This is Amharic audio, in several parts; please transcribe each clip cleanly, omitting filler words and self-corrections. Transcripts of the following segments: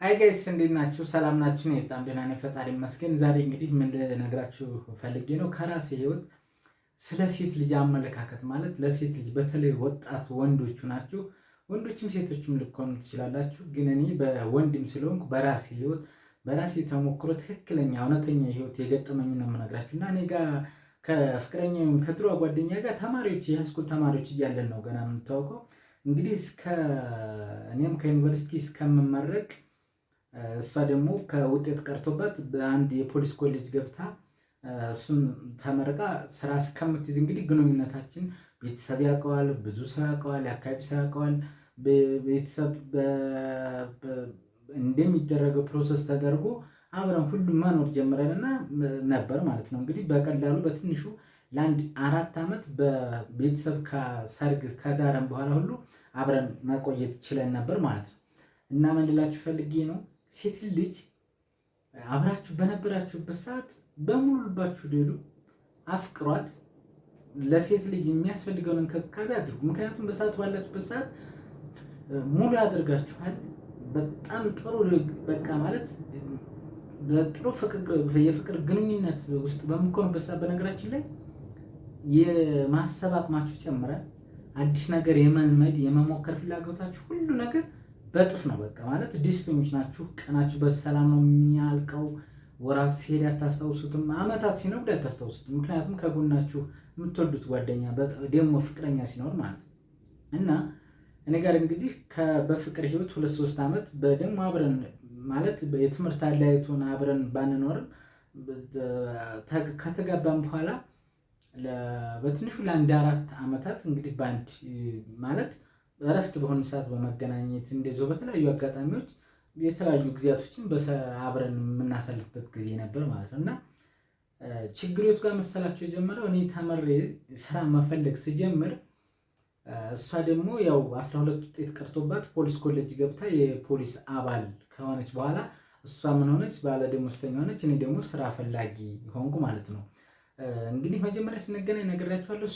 ሃይ ጋይስ እንዴት ናችሁ? ሰላም ናችሁ? እኔ በጣም ደህና ነኝ፣ ፈጣሪ ይመስገን። ዛሬ እንግዲህ ምን ልነግራችሁ ፈልጌ ነው ከራሴ ህይወት ስለ ሴት ልጅ አመለካከት ማለት ለሴት ልጅ በተለይ ወጣት ወንዶቹ ናችሁ፣ ወንዶችም ሴቶችም ልትሆኑ ትችላላችሁ። ግን እኔ በወንድም ስለሆንኩ በራሴ ህይወት በራሴ ተሞክሮ ትክክለኛ እውነተኛ ህይወት የገጠመኝ ነው የምነግራችሁ እና እኔ ጋር ከፍቅረኛ ከድሮ ጓደኛ ጋር ተማሪዎች የሃይስኩል ተማሪዎች እያለን ነው ገና የምንታወቀው። እንግዲህ እኔም ከዩኒቨርሲቲ እስከምመረቅ እሷ ደግሞ ከውጤት ቀርቶባት በአንድ የፖሊስ ኮሌጅ ገብታ እሱን ተመርቃ ስራ እስከምትይዝ እንግዲህ ግንኙነታችን ቤተሰብ ያውቀዋል፣ ብዙ ሰው ያውቀዋል፣ የአካባቢ ሰው ያውቀዋል። ቤተሰብ እንደሚደረገው ፕሮሰስ ተደርጎ አብረን ሁሉም መኖር ጀምረንና ነበር ማለት ነው። እንግዲህ በቀላሉ በትንሹ ለአንድ 4 ዓመት በቤተሰብ ከሰርግ ከዳረን በኋላ ሁሉ አብረን መቆየት ችለን ነበር ማለት ነው። እና ምን ልላችሁ ፈልጌ ነው ሴት ልጅ አብራችሁ በነበራችሁበት ሰዓት በሙሉ ልባችሁ ሄዱ አፍቅሯት። ለሴት ልጅ የሚያስፈልገውን እንክብካቤ አድርጉ። ምክንያቱም በሰዓቱ ባላችሁበት ሰዓት ሙሉ ያደርጋችኋል። በጣም ጥሩ በቃ ማለት በጥሩ የፍቅር ግንኙነት ውስጥ በምትሆኑበት ሰዓት በነገራችን ላይ የማሰብ አቅማችሁ ይጨምራል። አዲስ ነገር የመልመድ የመሞከር ፍላጎታችሁ ሁሉ ነገር በጥፍ ነው። በቃ ማለት ደስተኞች ናችሁ። ቀናችሁ በሰላም ነው የሚያልቀው። ወራት ሲሄድ አታስታውሱትም። አመታት ሲነጉድ አታስታውሱትም። ምክንያቱም ከጎናችሁ የምትወዱት ጓደኛ ደግሞ ፍቅረኛ ሲኖር ማለት ነው። እና እኔ ጋር እንግዲህ በፍቅር ህይወት 2-3 ዓመት በደሞ አብረን ማለት የትምህርት አለያየቱን አብረን ባንኖርም ከተጋባን በኋላ በትንሹ ለአንድ 4 ዓመታት እንግዲህ ባንድ ማለት እረፍት በሆነ ሰዓት በመገናኘት እንደዚሁ በተለያዩ አጋጣሚዎች የተለያዩ ጊዜያቶችን አብረን የምናሳልፍበት ጊዜ ነበር ማለት ነው። እና ችግሩ የቱ ጋር መሰላችሁ የጀመረው እኔ ተምሬ ስራ መፈለግ ስጀምር እሷ ደግሞ ያው 12 ውጤት ቀርቶባት ፖሊስ ኮሌጅ ገብታ የፖሊስ አባል ከሆነች በኋላ እሷ ምን ሆነች? ባለ ደሞዝተኛ ሆነች። እኔ ደግሞ ስራ ፈላጊ ሆንኩ ማለት ነው። እንግዲህ መጀመሪያ ስንገናኝ ነግሬያችኋለሁ።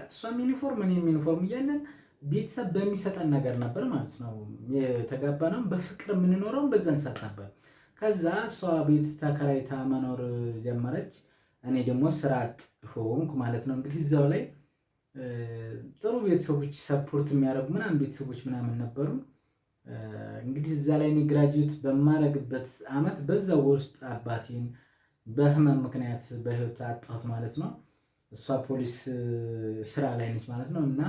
እሷም ዩኒፎርም እኔም ዩኒፎርም እያለን ቤተሰብ በሚሰጠን ነገር ነበር ማለት ነው የተጋባነው። በፍቅር የምንኖረው በዛን ሰዓት ነበር። ከዛ እሷ ቤት ተከራይታ መኖር ጀመረች፣ እኔ ደግሞ ስራ አጥ ሆንኩ ማለት ነው። እንግዲህ እዛው ላይ ጥሩ ቤተሰቦች ሰፖርት የሚያደርጉ ምናምን ቤተሰቦች ምናምን ነበሩ። እንግዲህ እዛ ላይ እኔ ግራጁዌት በማረግበት አመት በዛው ውስጥ አባቴን በህመም ምክንያት በህይወት አጣሁት ማለት ነው። እሷ ፖሊስ ስራ ላይ ነች ማለት ነው። እና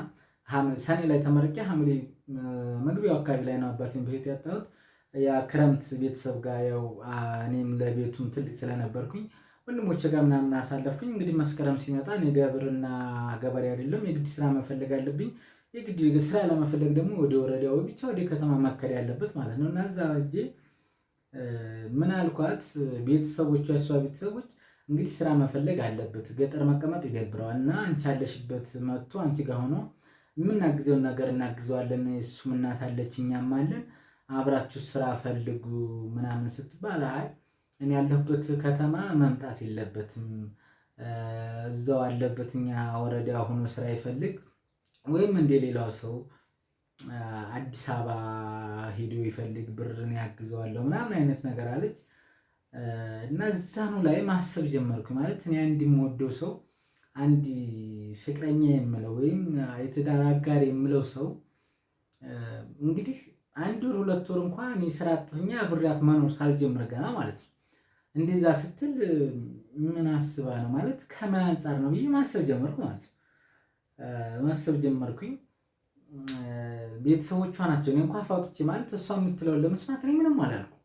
ሰኔ ላይ ተመርቄ ሐምሌ መግቢያው አካባቢ ላይ ነው አባቴን በህይወት ያጣሁት። ያ ክረምት ቤተሰብ ጋር ያው እኔም ለቤቱም ትልቅ ስለነበርኩኝ ወንድሞቼ ጋር ምናምን አሳለፍኩኝ። እንግዲህ መስከረም ሲመጣ እኔ ግብርና ገበሬ አይደለም የግድ ስራ መፈለግ አለብኝ። የግድ ስራ ለመፈለግ ደግሞ ወደ ወረዳው ብቻ ወደ ከተማ መከድ ያለበት ማለት ነው። እና እዛ ሂጄ ምን አልኳት፣ ቤተሰቦቿ እሷ ቤተሰቦች እንግዲህ ስራ መፈለግ አለበት፣ ገጠር መቀመጥ ይደብረዋል እና አንቺ አለሽበት መጥቶ አንቺ ጋር ሆኖ የምናግዘውን ነገር እናግዘዋለን። እሱም እናት አለች እኛም አለን፣ አብራችሁ ስራ ፈልጉ ምናምን ስትባል አይ እኔ ያለሁበት ከተማ መምጣት የለበትም እዛው አለበት እኛ ወረዳ ሆኖ ስራ ይፈልግ ወይም እንደሌላው ሰው አዲስ አበባ ሄዶ ይፈልግ ብርን ያግዘዋለሁ ምናምን አይነት ነገር አለች። እና እዛኑ ላይ ማሰብ ጀመርኩ። ማለት እኔ አንድ የምወደው ሰው አንድ ፍቅረኛ የምለው ወይም የትዳር አጋር የምለው ሰው እንግዲህ 1 ወር 2 ወር እንኳን እኔ ስራ አጥቶኛ አብሬያት መኖር ሳልጀምር ገና ማለት ነው። እንደዛ ስትል ምን አስባ ነው ማለት ከምን አንፃር ነው ብዬ ማሰብ ጀመርኩ ማለት ነው። ማሰብ ጀመርኩኝ። ቤተሰቦቿ ናቸው እኔ እንኳን ፋውጥቼ ማለት እሷ የምትለውን ለመስማት እኔ ምንም አላልኩም።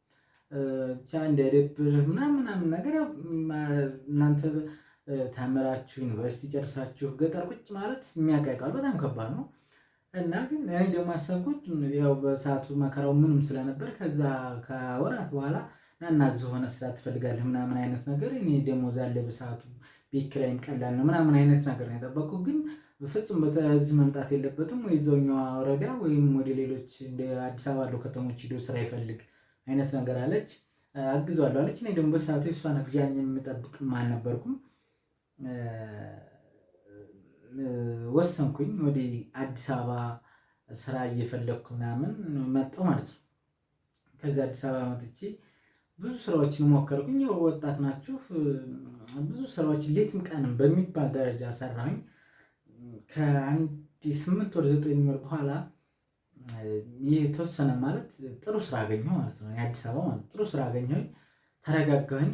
ብቻ እንዳይደብርህ ምናምን ነገር እናንተ ተምራችሁ ዩኒቨርሲቲ ጨርሳችሁ ገጠር ቁጭ ማለት የሚያቃይቃል በጣም ከባድ ነው። እና ግን እኔ ደግሞ አሰብኩት ያው በሰዓቱ መከራው ምንም ስለነበር ከዛ ከወራት በኋላ እና እዚህ ሆነ ስራ ትፈልጋለህ ምናምን አይነት ነገር እኔ ደሞዝ አለ በሰዓቱ ቤት ኪራይም ቀላል ነው ምናምን አይነት ነገር ነው የጠበቅኩት። ግን በፍጹም በዚህ መምጣት የለበትም ወይ እዛውኛው ወረዳ ወይም ወደ ሌሎች እንደ አዲስ አበባ ያሉ ከተሞች ሄዶ ስራ ይፈልግ አይነት ነገር አለች። አግዘዋለሁ አለች። እኔ ደግሞ በሰዓቱ እሷን አግዣኝ የምጠብቅም አልነበርኩም። ወሰንኩኝ ወደ አዲስ አበባ ስራ እየፈለግኩ ምናምን መጣሁ ማለት ነው። ከዚህ አዲስ አበባ መጥቼ ብዙ ስራዎችን ሞከርኩኝ። ያው ወጣት ናችሁ፣ ብዙ ስራዎችን ሌትም ቀንም በሚባል ደረጃ ሰራሁኝ። ከአንድ 8 ወር 9 ወር በኋላ የተወሰነ ማለት ጥሩ ስራ አገኘሁ ማለት ነው። የአዲስ አበባ ማለት ጥሩ ስራ አገኘሁኝ፣ ተረጋጋሁኝ።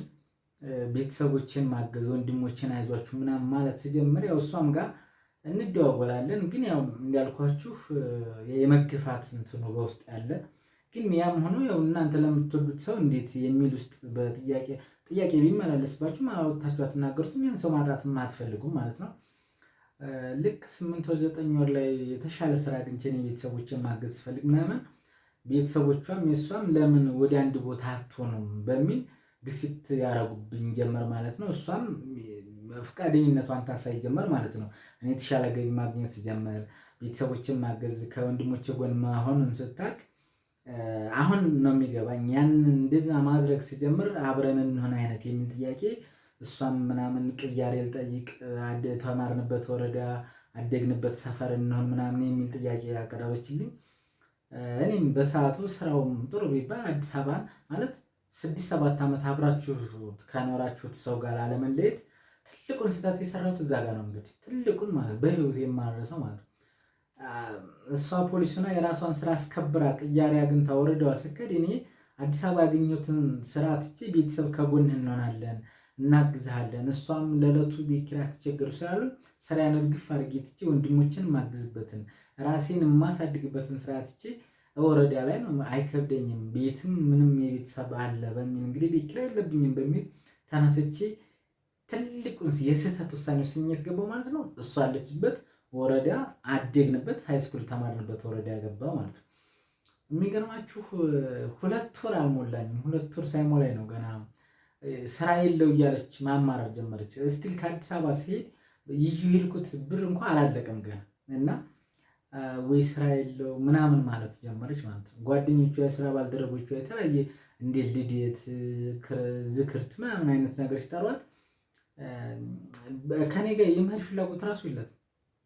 ቤተሰቦችን ማገዝ ወንድሞችን አይዟችሁ ምናምን ማለት ስጀምር ያው እሷም ጋር እንደዋወላለን። ግን ያው እንዳልኳችሁ የመገፋት እንትኑ በውስጥ ያለ ግን ያም ሆኖ ያው እናንተ ለምትወዱት ሰው እንዴት የሚል ውስጥ ጥያቄ ቢመላለስባችሁ ማውጣታችሁ አትናገሩትም። ያን ሰው ማጣትም አትፈልጉም ማለት ነው። ልክ 8 ወር 9 ወር ላይ የተሻለ ስራ አግኝቼ ቤተሰቦችን ማገዝ ስፈልግ ምናምን ቤተሰቦቿም የእሷም ለምን ወደ አንድ ቦታ አትሆኑም በሚል ግፊት ያደረጉብኝ ጀመር ማለት ነው። እሷም ፈቃደኝነቷን ታሳይ ጀመር ማለት ነው። እኔ የተሻለ ገቢ ማግኘት ስጀምር ቤተሰቦችን ማገዝ ከወንድሞቼ ጎን መሆኑን ስታውቅ አሁን ነው የሚገባኝ። ያንን እንደዛ ማድረግ ስጀምር አብረን እንሆን አይነት የሚል ጥያቄ እሷም ምናምን ቅያሬ ልጠይቅ ተማርንበት ወረዳ አደግንበት ሰፈር እንሆን ምናምን የሚል ጥያቄ ያቀረበችልኝ። እኔም በሰዓቱ ስራውም ጥሩ ቢባል አዲስ አበባን ማለት 6-7 ዓመት አብራችሁ ከኖራችሁት ሰው ጋር አለመለየት ትልቁን ስህተት የሰራሁት እዛ ጋር ነው። እንግዲህ ትልቁን ማለት በህይወት የማረሰው ማለት እሷ ፖሊስና የራሷን ስራ አስከብራ ቅያሬ አግኝታ ወረዳዋ ስከድ እኔ አዲስ አበባ ያገኘሁትን ስራ ትቼ ቤተሰብ ከጎንህ እንሆናለን እናግዝሃለን፣ እሷም ለዕለቱ ቤት ኪራይ አትቸገሩ ስላሉ ስራዬን እርግፍ አድርጌ ትቼ ወንድሞችን የማግዝበትን ራሴን የማሳድግበትን ስራ ትቼ ወረዳ ላይ ነው አይከብደኝም፣ ቤትም ምንም የቤተሰብ አለ በሚል እንግዲህ ቤት ኪራይ የለብኝም በሚል ተነስቼ ትልቁን የስህተት ውሳኔ ስሜት ገባው ማለት ነው። እሷ አለችበት ወረዳ አደግንበት ሃይስኩል ተማርንበት ወረዳ ገባው ማለት ነው። የሚገርማችሁ 2 ወር አልሞላኝም። 2 ወር ሳይሞላኝ ነው ገና ስራ የለው እያለች ማማረር ጀመረች። እስቲል ከአዲስ አበባ ሲሄድ ይዤው ሄድኩት ብር እንኳን አላለቀም ገና እና ወይ ስራ የለው ምናምን ማለት ጀመረች ማለት ነው። ጓደኞቿ የስራ ባልደረቦቿ የተለያየ እንደ ልደት ዝክርት ምናምን አይነት ነገር ሲጠሯት ከኔ ጋር የመሄድ ፍላጎት ራሱ የላትም።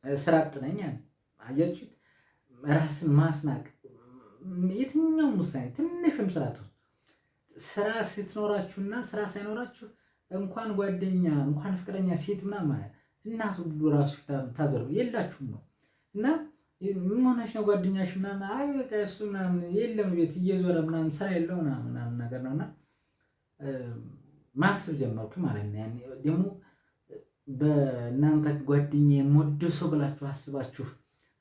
ስራ አጥነኝ አያችሁት። ራስን ማስናቅ የትኛውም ውሳኔ ትንሽም ስራ ስትኖራችሁና ስራ ሳይኖራችሁ እንኳን ጓደኛ እንኳን ፍቅረኛ ሴት ምናምን እናቱ ብሎ ራሱ ታዘሩ የላችሁም ነው እና ምን ሆነሽ ነው ጓደኛሽ ምናምን አይ በቃ እሱ ምናምን የለም ቤት እየዞረ ምናምን ስራ የለው ምናምን ነገር ነውና ማሰብ ጀመርኩ ማለት ነው። ያኔ ደግሞ በእናንተ ጓደኛ የምወደው ሰው ብላችሁ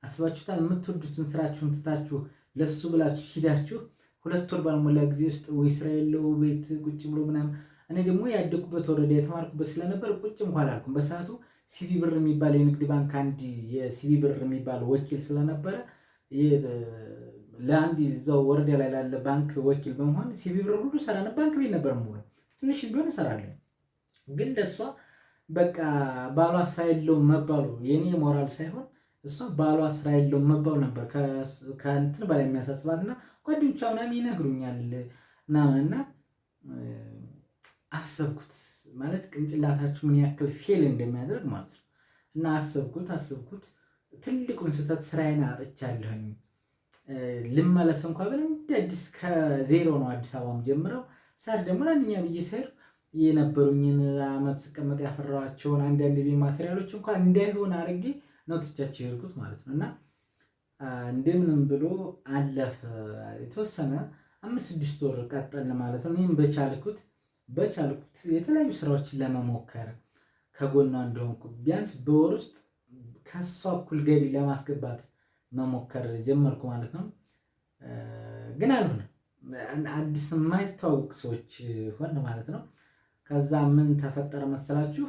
አስባችሁታል። የምትወዱትን ስራችሁን ትታችሁ ለሱ ብላችሁ ሂዳችሁ 2 ወር ባልሞላ ጊዜ ውስጥ ወይ ስራ የለው ቤት ቁጭ ብሎ ምናምን። እኔ ደግሞ ያደኩበት ወረዳ የተማርኩበት ስለነበር ቁጭ እንኳን አላልኩም። በሰዓቱ ሲቢ ብር የሚባል የንግድ ባንክ አንድ የሲቢ ብር የሚባል ወኪል ስለነበረ ለአንድ እዛው ወረዳ ላይ ላለ ባንክ ወኪል በመሆን ሲቢ ብር ሁሉ ሰራ ነበር። ባንክ ቤት ነበር ሙሉ ትንሽ ቢሆን እሰራለሁ። ግን ለሷ በቃ ባሏ ስራ የለውም መባሉ የኔ ሞራል ሳይሆን እሷ ባሏ ስራ የለውም መባሉ ነበር ከእንትን በላይ የሚያሳስባትና ጓደኞቿ ምናምን ይነግሩኛል ምናምንና አሰብኩት ማለት ቅንጭላታችሁ ምን ያክል ፌል እንደሚያደርግ ማለት ነው። እና አሰብኩት ትልቁን ስህተት ስራዬን አጥቻለሁኝ። ልመለስ እንኳን ብል እንደ አዲስ ከዜሮ ነው አዲስ አበባም ጀምረው ሳር ደግሞ ለኛ ብዬ ስሄድ የነበሩኝን አመት ስቀመጥ ያፈራኋቸውን አንዳንድ ቤት ማቴሪያሎች እንኳን እንዳይሆን አድርጌ ነው ትቻቸው የሄድኩት ማለት ነው። እና እንደምንም ብሎ አለፈ። የተወሰነ 5-6 ወር ቀጠልን ማለት ነው። እኔም በቻልኩት የተለያዩ ስራዎችን ለመሞከር ከጎኗ እንደሆንኩ ቢያንስ በወር ውስጥ ከሷ እኩል ገቢ ለማስገባት መሞከር ጀመርኩ ማለት ነው። ግን አልሆነም። አዲስ የማይተዋወቅ ሰዎች ሆነ ማለት ነው። ከዛ ምን ተፈጠረ መሰላችሁ?